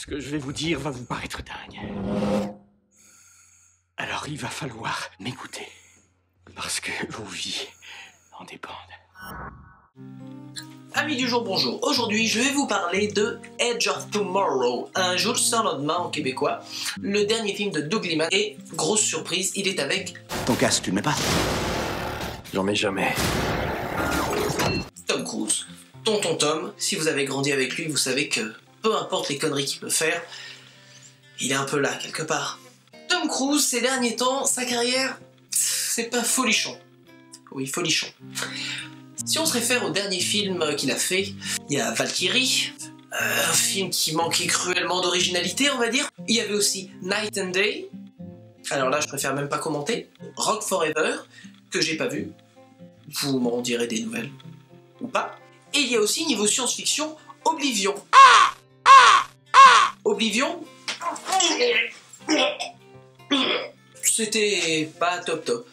Ce que je vais vous dire va vous paraître dingue. Alors il va falloir m'écouter. Parce que vos vies en dépendent. Amis du jour, bonjour. Aujourd'hui, je vais vous parler de Edge of Tomorrow, un jour sans lendemain en québécois, le dernier film de Doug Liman. Et grosse surprise, il est avec Ton casque, tu le mets pas? J'en mets jamais. Tom Cruise. Tonton Tom, si vous avez grandi avec lui, vous savez que peu importe les conneries qu'il peut faire, il est un peu là, quelque part. Tom Cruise, ces derniers temps, sa carrière, c'est pas folichon. Oui, folichon. Si on se réfère au dernier film qu'il a fait, il y a Valkyrie, un film qui manquait cruellement d'originalité, on va dire. Il y avait aussi Night and Day, alors là je préfère même pas commenter. Rock Forever, que j'ai pas vu, vous m'en direz des nouvelles, ou pas. Et il y a aussi, niveau science-fiction, Oblivion. Oblivion, c'était pas top top.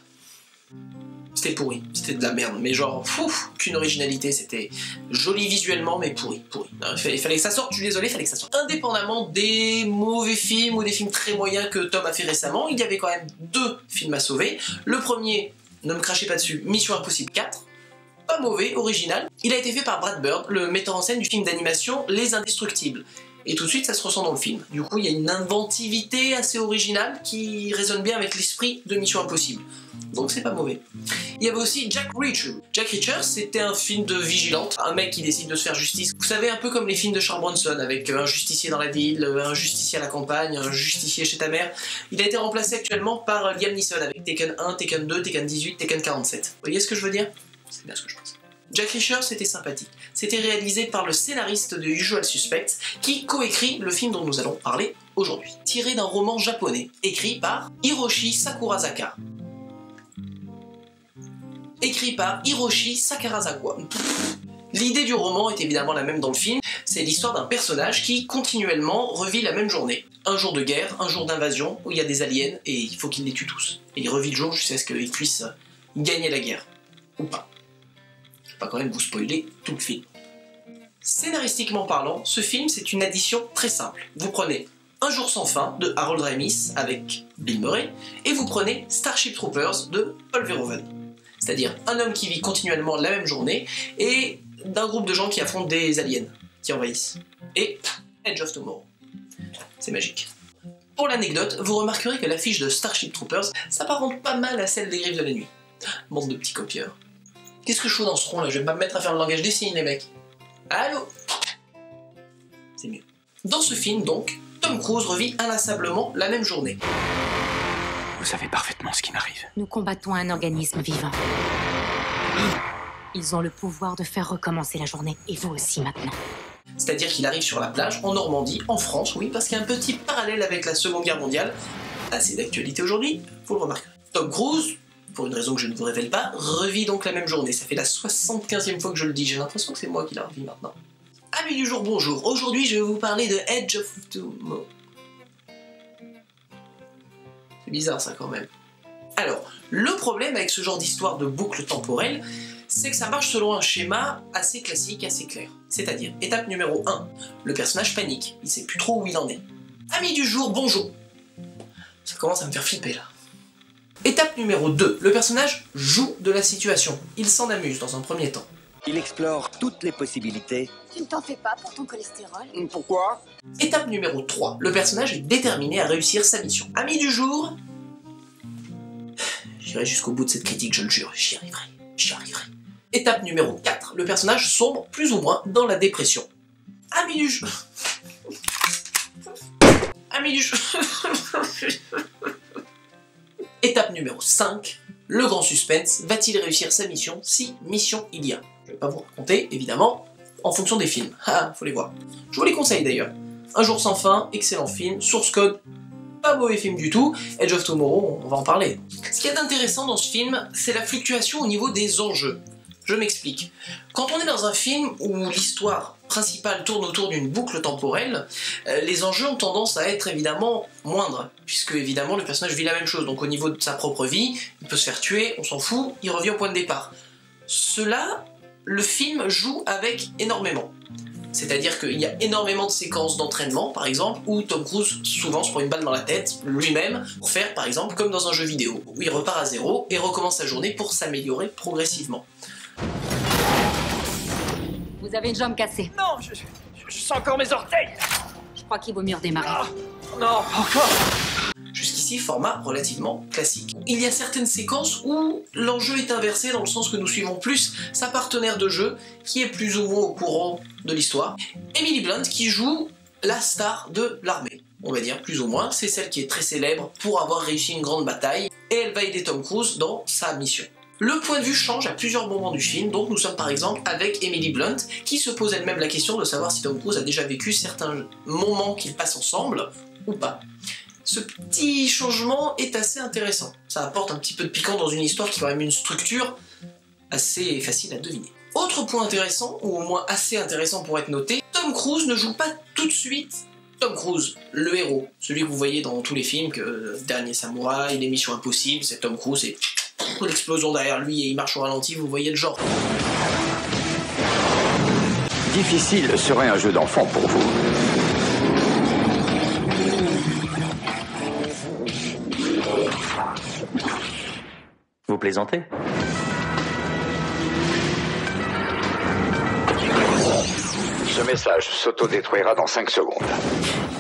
C'était pourri, c'était de la merde, mais genre, aucune originalité, c'était joli visuellement, mais pourri. Il fallait que ça sorte, je suis désolé, il fallait que ça sorte. Indépendamment des mauvais films ou des films très moyens que Tom a fait récemment, il y avait quand même 2 films à sauver. Le premier, ne me crachez pas dessus, Mission Impossible 4, pas mauvais, original. Il a été fait par Brad Bird, le metteur en scène du film d'animation Les Indestructibles. Et tout de suite, ça se ressent dans le film. Du coup, il y a une inventivité assez originale qui résonne bien avec l'esprit de Mission Impossible. Donc c'est pas mauvais. Il y avait aussi Jack Reacher. Jack Reacher, c'était un film de vigilante, un mec qui décide de se faire justice. Vous savez, un peu comme les films de Charles Bronson, avec un justicier dans la ville, un justicier à la campagne, un justicier chez ta mère. Il a été remplacé actuellement par Liam Neeson avec Taken 1, Taken 2, Taken 18, Taken 47. Vous voyez ce que je veux dire? C'est bien ce que je pense. Jack Reacher, c'était sympathique. C'était réalisé par le scénariste de Usual Suspects, qui coécrit le film dont nous allons parler aujourd'hui. Tiré d'un roman japonais, écrit par Hiroshi Sakurazaka. L'idée du roman est évidemment la même dans le film, c'est l'histoire d'un personnage qui continuellement revit la même journée. Un jour de guerre, un jour d'invasion, où il y a des aliens et il faut qu'il les tue tous. Et il revit le jour jusqu'à ce qu'il puisse gagner la guerre. Ou pas. Je vais pas quand même vous spoiler tout le film. Scénaristiquement parlant, ce film c'est une addition très simple. Vous prenez Un jour sans fin de Harold Ramis avec Bill Murray, et vous prenez Starship Troopers de Paul Verhoeven. C'est-à-dire un homme qui vit continuellement la même journée et d'un groupe de gens qui affrontent des aliens qui envahissent. Et Edge of Tomorrow. C'est magique. Pour l'anecdote, vous remarquerez que l'affiche de Starship Troopers s'apparente pas mal à celle des Griffes de la Nuit. Bande de petits copieurs. Qu'est-ce que je fous dans ce rond là? Je vais pas me mettre à faire le langage des signes les mecs. Allô? C'est mieux. Dans ce film donc, Tom Cruise revit inlassablement la même journée. Vous savez parfaitement ce qui m'arrive. Nous combattons un organisme vivant. Ils ont le pouvoir de faire recommencer la journée, et vous aussi maintenant. C'est-à-dire qu'il arrive sur la plage, en Normandie, en France, oui, parce qu'il y a un petit parallèle avec la Seconde Guerre mondiale, assez d'actualité aujourd'hui, vous le remarquerez. Tom Cruise, pour une raison que je ne vous révèle pas, revit donc la même journée. Ça fait la 75e fois que je le dis, j'ai l'impression que c'est moi qui la revis maintenant. Amis du jour, bonjour. Aujourd'hui, je vais vous parler de Edge of Tomorrow. C'est bizarre ça quand même. Alors, le problème avec ce genre d'histoire de boucle temporelle, c'est que ça marche selon un schéma assez classique, assez clair. C'est-à-dire, étape numéro 1, le personnage panique, il sait plus trop où il en est. Amis du jour, bonjour. Ça commence à me faire flipper là. Étape numéro 2, le personnage joue de la situation, il s'en amuse dans un premier temps. Il explore toutes les possibilités. Tu ne t'en fais pas pour ton cholestérol? Pourquoi? Étape numéro 3, le personnage est déterminé à réussir sa mission. Amis du jour, j'irai jusqu'au bout de cette critique, je le jure, j'y arriverai. Étape numéro 4, le personnage sombre plus ou moins dans la dépression. Amis du jour... Étape numéro 5, le grand suspense, va-t-il réussir sa mission si mission il y a? Je vais pas vous raconter, évidemment, en fonction des films. Ah, faut les voir. Je vous les conseille d'ailleurs. Un jour sans fin, excellent film. Source Code, pas mauvais film du tout. Edge of Tomorrow, on va en parler. Ce qu'il y a d'intéressant dans ce film, c'est la fluctuation au niveau des enjeux. Je m'explique. Quand on est dans un film où l'histoire principale tourne autour d'une boucle temporelle, les enjeux ont tendance à être évidemment moindres, puisque évidemment le personnage vit la même chose, donc au niveau de sa propre vie, il peut se faire tuer, on s'en fout, il revient au point de départ. Cela, le film joue avec énormément. C'est-à-dire qu'il y a énormément de séquences d'entraînement, par exemple, où Tom Cruise souvent se prend une balle dans la tête, lui-même, pour faire, par exemple, comme dans un jeu vidéo, où il repart à zéro et recommence sa journée pour s'améliorer progressivement. Vous avez une jambe cassée. Non, je sens encore mes orteils. Je crois qu'il vaut mieux redémarrer. Ah, non, encore. Jusqu'ici, format relativement classique. Il y a certaines séquences où l'enjeu est inversé dans le sens que nous suivons plus sa partenaire de jeu, qui est plus ou moins au courant de l'histoire, Emily Blunt, qui joue la star de l'armée. On va dire, plus ou moins, c'est celle qui est très célèbre pour avoir réussi une grande bataille, et elle va aider Tom Cruise dans sa mission. Le point de vue change à plusieurs moments du film, donc nous sommes par exemple avec Emily Blunt, qui se pose elle-même la question de savoir si Tom Cruise a déjà vécu certains moments qu'ils passent ensemble, ou pas. Ce petit changement est assez intéressant. Ça apporte un petit peu de piquant dans une histoire qui a quand même une structure assez facile à deviner. Autre point intéressant, ou au moins assez intéressant pour être noté, Tom Cruise ne joue pas tout de suite Tom Cruise, le héros. Celui que vous voyez dans tous les films, que Dernier Samouraï, Les Missions Impossibles, c'est Tom Cruise et l'explosion derrière lui et il marche au ralenti, vous voyez le genre. Difficile serait un jeu d'enfant pour vous. Vous plaisantez? Ce message s'autodétruira dans 5 secondes.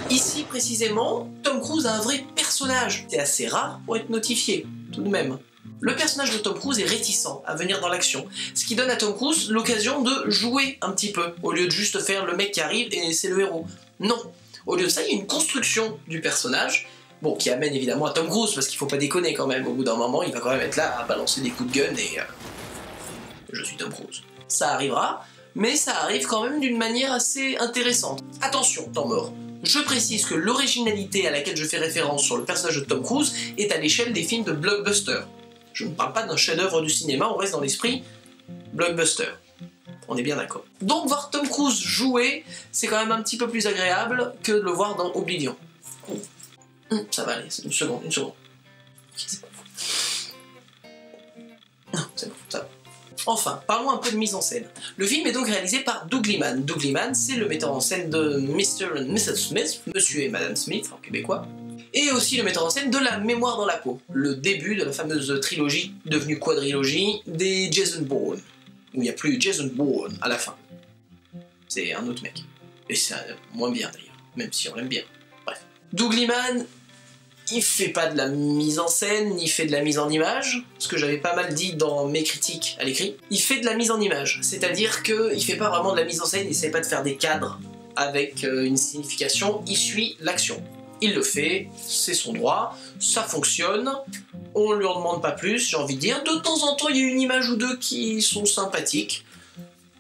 Ici, précisément, Tom Cruise a un vrai personnage. C'est assez rare pour être notifié, tout de même. Le personnage de Tom Cruise est réticent à venir dans l'action, ce qui donne à Tom Cruise l'occasion de jouer un petit peu, au lieu de juste faire le mec qui arrive et c'est le héros. Non, au lieu de ça, il y a une construction du personnage, bon, qui amène évidemment à Tom Cruise, parce qu'il faut pas déconner quand même, au bout d'un moment, il va quand même être là à balancer des coups de gun et... je suis Tom Cruise. Ça arrivera, mais ça arrive quand même d'une manière assez intéressante. Attention, temps mort. Je précise que l'originalité à laquelle je fais référence sur le personnage de Tom Cruise est à l'échelle des films de blockbuster. Je ne parle pas d'un chef-d'œuvre du cinéma, on reste dans l'esprit blockbuster. On est bien d'accord. Donc voir Tom Cruise jouer, c'est quand même un petit peu plus agréable que de le voir dans Oblivion. Ça va aller, une seconde. Ok, c'est bon. Non, c'est bon, ça va. Enfin, parlons un peu de mise en scène. Le film est donc réalisé par Doug Liman. Doug Liman, c'est le metteur en scène de Mr. and Mrs. Smith, Monsieur et Madame Smith en québécois, et aussi le metteur en scène de La Mémoire dans la peau, le début de la fameuse trilogie devenue quadrilogie des Jason Bourne, où il n'y a plus Jason Bourne à la fin. C'est un autre mec. Et c'est moins bien d'ailleurs, même si on l'aime bien. Bref. Doug Liman, il fait pas de la mise en scène, ni fait de la mise en image, ce que j'avais pas mal dit dans mes critiques à l'écrit. Il fait de la mise en image, c'est-à-dire qu'il fait pas vraiment de la mise en scène, il essaie pas de faire des cadres avec une signification, il suit l'action. Il le fait, c'est son droit, ça fonctionne, on lui en demande pas plus, j'ai envie de dire. De temps en temps, il y a une image ou deux qui sont sympathiques.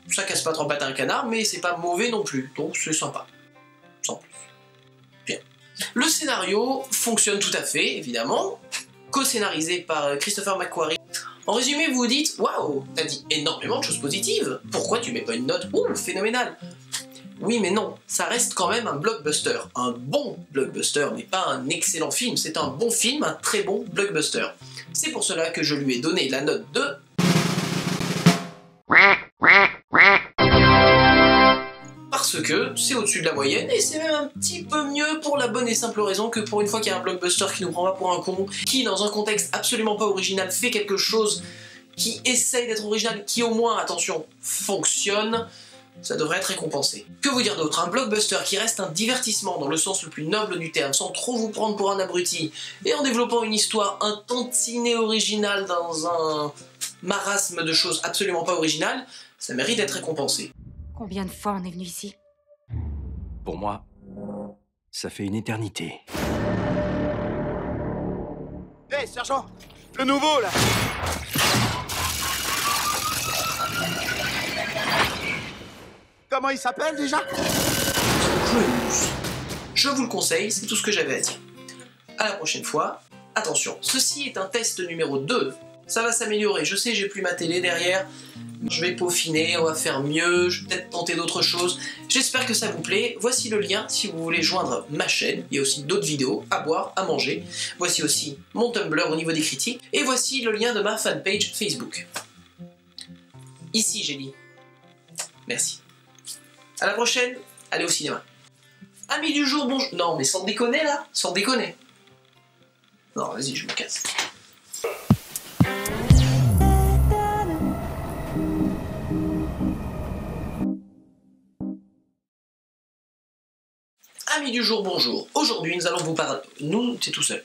Ça casse pas trop pattes à un canard, mais c'est pas mauvais non plus, donc c'est sympa. Sans plus. Bien. Le scénario fonctionne tout à fait, évidemment, co-scénarisé par Christopher McQuarrie. En résumé, vous vous dites, waouh, t'as dit énormément de choses positives, pourquoi tu mets pas une note, ouh, phénoménale? Oui mais non, ça reste quand même un blockbuster, un bon blockbuster, mais pas un excellent film, c'est un bon film, un très bon blockbuster. C'est pour cela que je lui ai donné la note de... Parce que c'est au-dessus de la moyenne, et c'est même un petit peu mieux pour la bonne et simple raison que pour une fois qu'il y a un blockbuster qui nous prend pas pour un con, qui dans un contexte absolument pas original fait quelque chose qui essaye d'être original, qui au moins, attention, fonctionne, ça devrait être récompensé. Que vous dire d'autre? Un blockbuster qui reste un divertissement dans le sens le plus noble du terme, sans trop vous prendre pour un abruti, et en développant une histoire un tantinet originale dans un marasme de choses absolument pas originales, ça mérite d'être récompensé. Combien de fois on est venu ici? Pour moi, ça fait une éternité. Hé, sergent! Le nouveau, là! Comment il s'appelle, déjà? Je vous le conseille, c'est tout ce que j'avais à dire. À la prochaine fois. Attention, ceci est un test numéro 2. Ça va s'améliorer, je sais, j'ai plus ma télé derrière. Je vais peaufiner, on va faire mieux, je vais peut-être tenter d'autres choses. J'espère que ça vous plaît. Voici le lien si vous voulez joindre ma chaîne. Il y a aussi d'autres vidéos à boire, à manger. Voici aussi mon Tumblr au niveau des critiques. Et voici le lien de ma fanpage Facebook. Ici, j'ai dit. Merci. À la prochaine, allez au cinéma. Amis du jour, bonjour. Non, mais sans déconner là, sans déconner. Non, vas-y, je me casse. Amis du jour, bonjour. Aujourd'hui, nous allons vous parler... Nous, c'est tout seul.